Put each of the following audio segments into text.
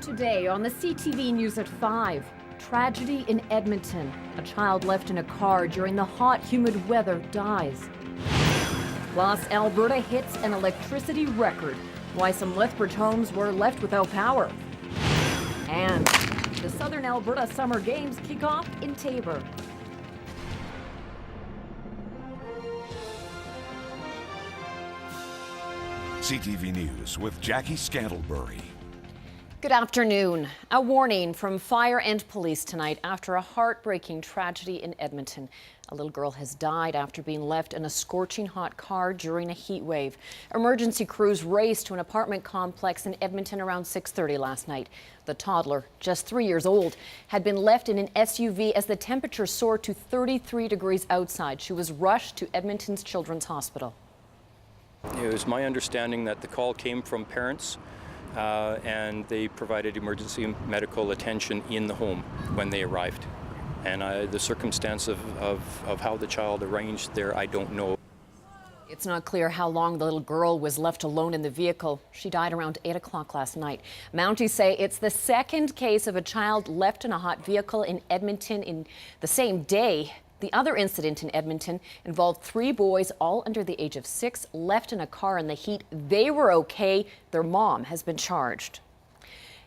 Today on the CTV News at 5, tragedy in Edmonton. A child left in a car during the hot, humid weather dies. Plus, Alberta hits an electricity record. Why some Lethbridge homes were left without power. And the Southern Alberta Summer Games kick off in Taber. CTV News with Jackie Scantlebury. Good afternoon. A warning from fire and police tonight after a heartbreaking tragedy in Edmonton. A little girl has died after being left in a scorching hot car during a heat wave. Emergency crews raced to an apartment complex in Edmonton around 6:30 last night. The toddler, just 3 years old, had been left in an SUV as the temperature soared to 33 degrees outside. She was rushed to Edmonton's Children's Hospital. It was my understanding that the call came from parents and they provided emergency medical attention in the home when they arrived. And the circumstance of how the child arranged there, I don't know. It's not clear how long the little girl was left alone in the vehicle. She died around 8 o'clock last night. Mounties say it's the second case of a child left in a hot vehicle in Edmonton in the same day. The other incident in Edmonton involved 3 boys, all under the age of 6, left in a car in the heat. They were okay. Their mom has been charged.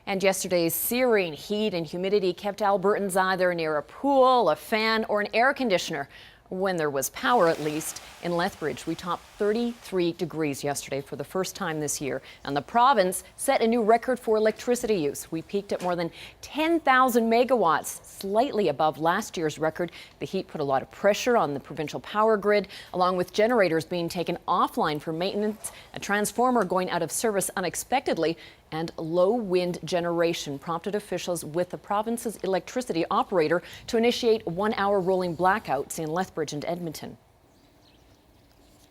And yesterday's searing heat and humidity kept Albertans either near a pool, a fan, or an air conditioner. When there was power, at least. In Lethbridge, we topped 33 degrees yesterday for the first time this year, and the province set a new record for electricity use. We peaked at more than 10,000 megawatts, slightly above last year's record. The heat put a lot of pressure on the provincial power grid, along with generators being taken offline for maintenance, a transformer going out of service unexpectedly, and low wind generation prompted officials with the province's electricity operator to initiate 1-hour rolling blackouts in Lethbridge and Edmonton.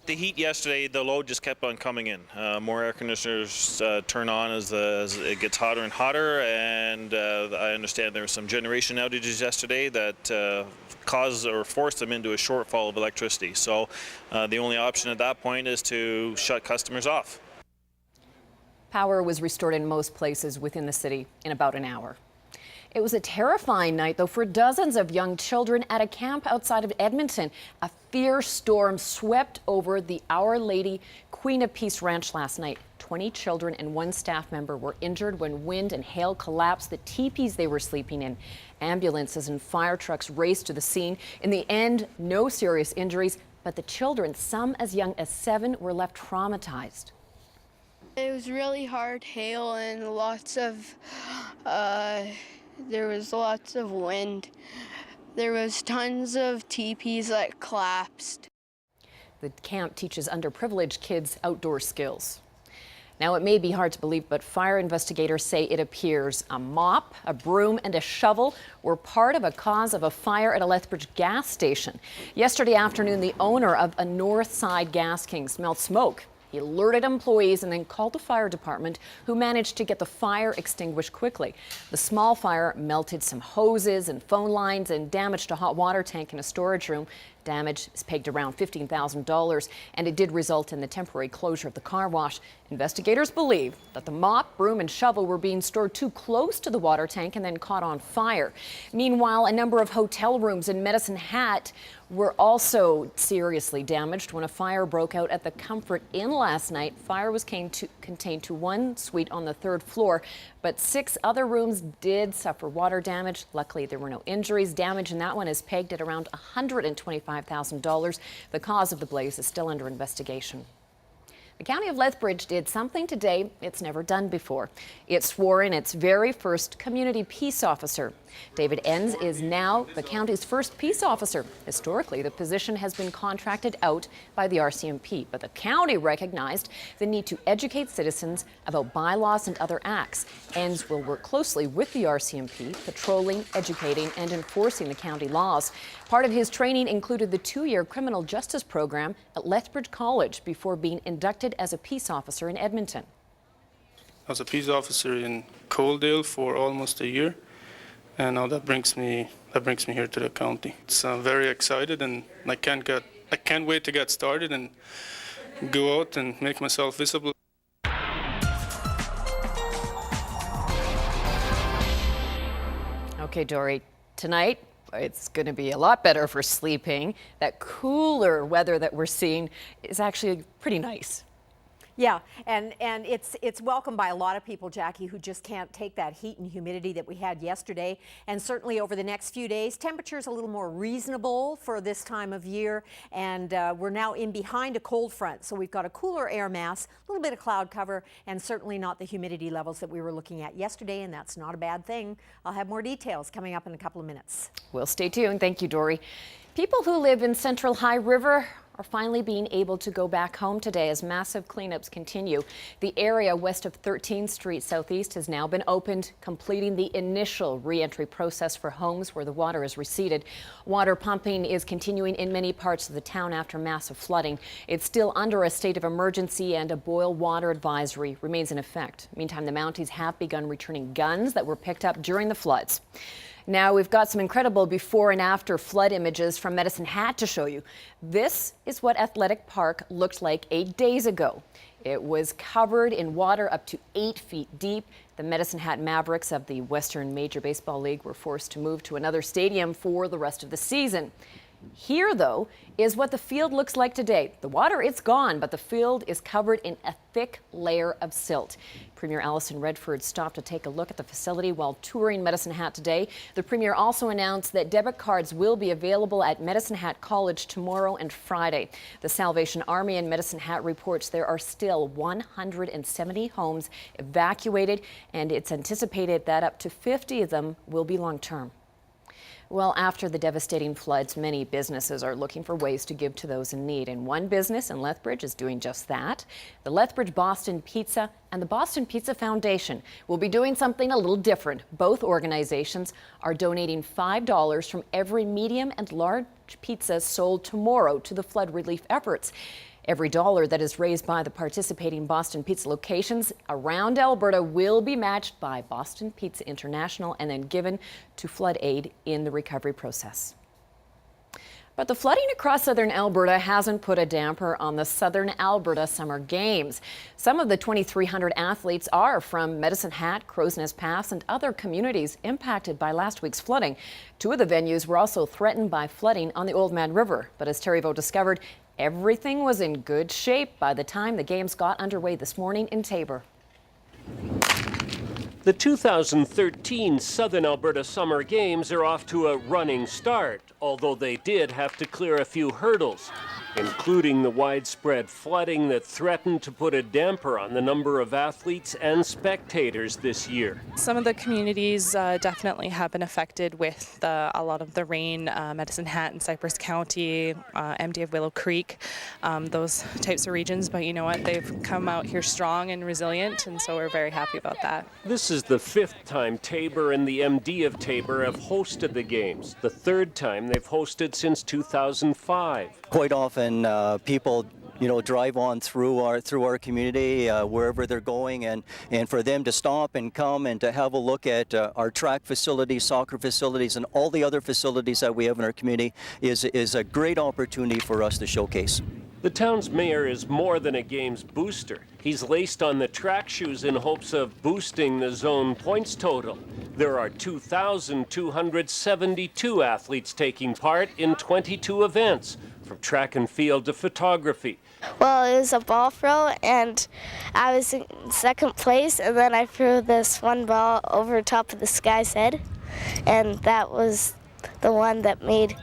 The heat yesterday, the load just kept on coming in. More air conditioners turn on as it gets hotter and hotter, and I understand there were some generation outages yesterday that caused or forced them into a shortfall of electricity. So the only option at that point is to shut customers off. Power was restored in most places within the city in about an hour. It was a terrifying night, though, for dozens of young children at a camp outside of Edmonton. A fierce storm swept over the Our Lady Queen of Peace Ranch last night. 20 children and 1 staff member were injured when wind and hail collapsed the teepees they were sleeping in. Ambulances and fire trucks raced to the scene. In the end, no serious injuries, but the children, some as young as 7, were left traumatized. It was really hard hail and there was lots of wind. There was tons of teepees that collapsed. The camp teaches underprivileged kids outdoor skills. Now, it may be hard to believe, but fire investigators say it appears a mop, a broom, and a shovel were part of a cause of a fire at a Lethbridge gas station. Yesterday afternoon, the owner of a North Side Gas King smelled smoke. He alerted employees and then called the fire department, who managed to get the fire extinguished quickly. The small fire melted some hoses and phone lines and damaged a hot water tank in a storage room. Damage is pegged around $15,000, and it did result in the temporary closure of the car wash. Investigators believe that the mop, broom, and shovel were being stored too close to the water tank and then caught on fire. Meanwhile, a number of hotel rooms in Medicine Hat were also seriously damaged when a fire broke out at the Comfort Inn last night. Fire was contained to 1 suite on the 3rd floor, but 6 other rooms did suffer water damage. Luckily, there were no injuries. Damage in that one is pegged at around $125,000. The cause of the blaze is still under investigation. The County of Lethbridge did something today it's never done before. It swore in its very first community peace officer. David Enns is now the county's first peace officer. Historically, the position has been contracted out by the RCMP, but the county recognized the need to educate citizens about bylaws and other acts. Enns will work closely with the RCMP, patrolling, educating, and enforcing the county laws. Part of his training included the 2-year criminal justice program at Lethbridge College before being inducted as a peace officer in Edmonton. I was a peace officer in Coaldale for almost a year, and now that brings me here to the county. It's very excited, and I can't wait to get started and go out and make myself visible. Okay, Dory, tonight it's going to be a lot better for sleeping. That cooler weather that we're seeing is actually pretty nice. Yeah, and it's welcomed by a lot of people, Jackie, who just can't take that heat and humidity that we had yesterday. And certainly over the next few days, temperatures a little more reasonable for this time of year. And we're now in behind a cold front. So we've got a cooler air mass, a little bit of cloud cover, and certainly not the humidity levels that we were looking at yesterday. And that's not a bad thing. I'll have more details coming up in a couple of minutes. Well, stay tuned. Thank you, Dory. People who live in Central High River are finally being able to go back home today as massive cleanups continue. The area west of 13th Street Southeast has now been opened, completing the initial re-entry process for homes where the water has receded. Water pumping is continuing in many parts of the town after massive flooding. It's still under a state of emergency and a boil water advisory remains in effect. Meantime, the Mounties have begun returning guns that were picked up during the floods. Now we've got some incredible before and after flood images from Medicine Hat to show you. This is what Athletic Park looked like 8 days ago. It was covered in water up to 8 feet deep. The Medicine Hat Mavericks of the Western Major Baseball League were forced to move to another stadium for the rest of the season. Here, though, is what the field looks like today. The water, it's gone, but the field is covered in a thick layer of silt. Premier Alison Redford stopped to take a look at the facility while touring Medicine Hat today. The Premier also announced that debit cards will be available at Medicine Hat College tomorrow and Friday. The Salvation Army in Medicine Hat reports there are still 170 homes evacuated, and it's anticipated that up to 50 of them will be long-term. Well, after the devastating floods, many businesses are looking for ways to give to those in need. And one business in Lethbridge is doing just that. The Lethbridge Boston Pizza and the Boston Pizza Foundation will be doing something a little different. Both organizations are donating $5 from every medium and large pizza sold tomorrow to the flood relief efforts. Every dollar that is raised by the participating Boston Pizza locations around Alberta will be matched by Boston Pizza International and then given to flood aid in the recovery process. But the flooding across southern Alberta hasn't put a damper on the Southern Alberta Summer Games. Some of the 2,300 athletes are from Medicine Hat, Crow's Nest Pass, and other communities impacted by last week's flooding. Two of the venues were also threatened by flooding on the Oldman River. But as Terry Vaux discovered, everything was in good shape by the time the games got underway this morning in Taber. The 2013 Southern Alberta Summer Games are off to a running start, although they did have to clear a few hurdles, including the widespread flooding that threatened to put a damper on the number of athletes and spectators this year. Some of the communities definitely have been affected with a lot of the rain, Medicine Hat and Cypress County, MD of Willow Creek, those types of regions. But you know what, they've come out here strong and resilient, and so we're very happy about that. This is the 5th time Taber and the MD of Taber have hosted the games, the 3rd time they've hosted since 2005. Quite often people drive on through our community wherever they're going, and for them to stop and come and to have a look at our track facilities, soccer facilities, and all the other facilities that we have in our community is a great opportunity for us to showcase. The town's mayor is more than a games booster. He's laced on the track shoes in hopes of boosting the zone points total. There are 2,272 athletes taking part in 22 events, from track and field to photography. Well, it was a ball throw, and I was in second place, and then I threw this one ball over top of this guy's head, and that was the one that made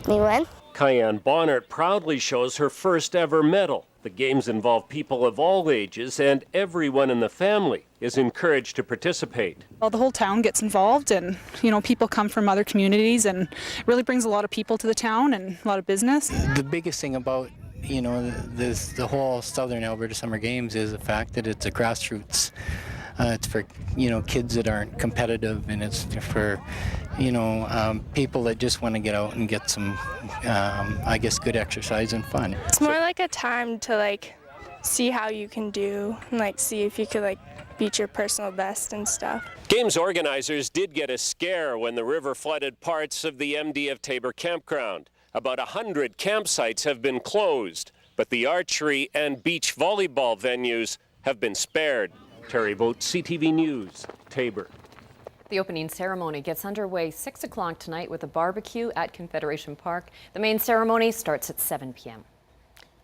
me win. Kyan Bonnert proudly shows her first ever medal. The games involve people of all ages, and everyone in the family is encouraged to participate. Well, the whole town gets involved, and people come from other communities, and it really brings a lot of people to the town and a lot of business. The biggest thing about the whole Southern Alberta Summer Games is the fact that it's a grassroots. It's for kids that aren't competitive, and it's for people that just want to get out and get some good exercise and fun. It's more like a time to see how you can do, and see if you could beat your personal best and stuff. Games organizers did get a scare when the river flooded parts of the MD of Taber campground. About 100 campsites have been closed, but the archery and beach volleyball venues have been spared. Terry Vaux, CTV News, Taber. The opening ceremony gets underway 6 o'clock tonight with a barbecue at Confederation Park. The main ceremony starts at 7 p.m.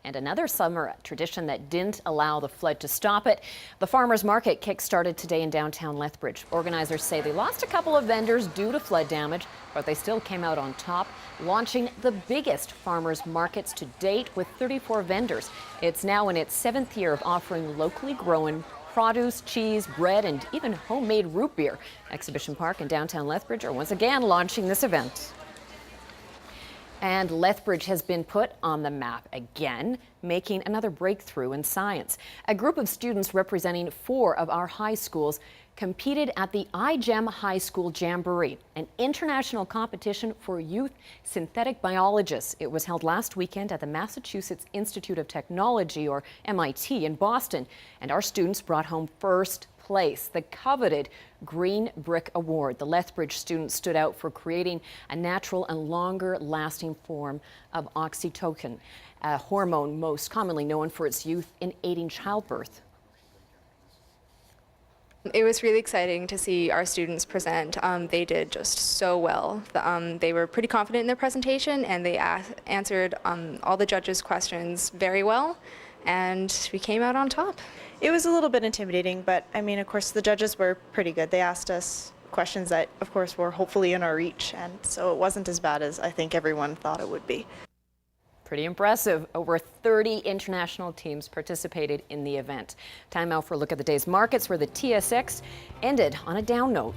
And another summer tradition that didn't allow the flood to stop it. The farmers market kick-started today in downtown Lethbridge. Organizers say they lost a couple of vendors due to flood damage, but they still came out on top, launching the biggest farmers markets to date with 34 vendors. It's now in its 7th year of offering locally grown produce, cheese, bread, and even homemade root beer. Exhibition Park and downtown Lethbridge are once again launching this event. And Lethbridge has been put on the map again, making another breakthrough in science. A group of students representing 4 of our high schools competed at the iGEM High School Jamboree, an international competition for youth synthetic biologists. It was held last weekend at the Massachusetts Institute of Technology, or MIT, in Boston. And our students brought home first place, the coveted Green Brick Award. The Lethbridge students stood out for creating a natural and longer-lasting form of oxytocin, a hormone most commonly known for its use in aiding childbirth. It was really exciting to see our students present. They did just so well. They were pretty confident in their presentation, and they answered all the judges' questions very well, and we came out on top. It was a little bit intimidating, but I mean, of course, the judges were pretty good. They asked us questions that, of course, were hopefully in our reach, and so it wasn't as bad as I think everyone thought it would be. Pretty impressive. Over 30 international teams participated in the event. Time now for a look at the day's markets, where the TSX ended on a down note.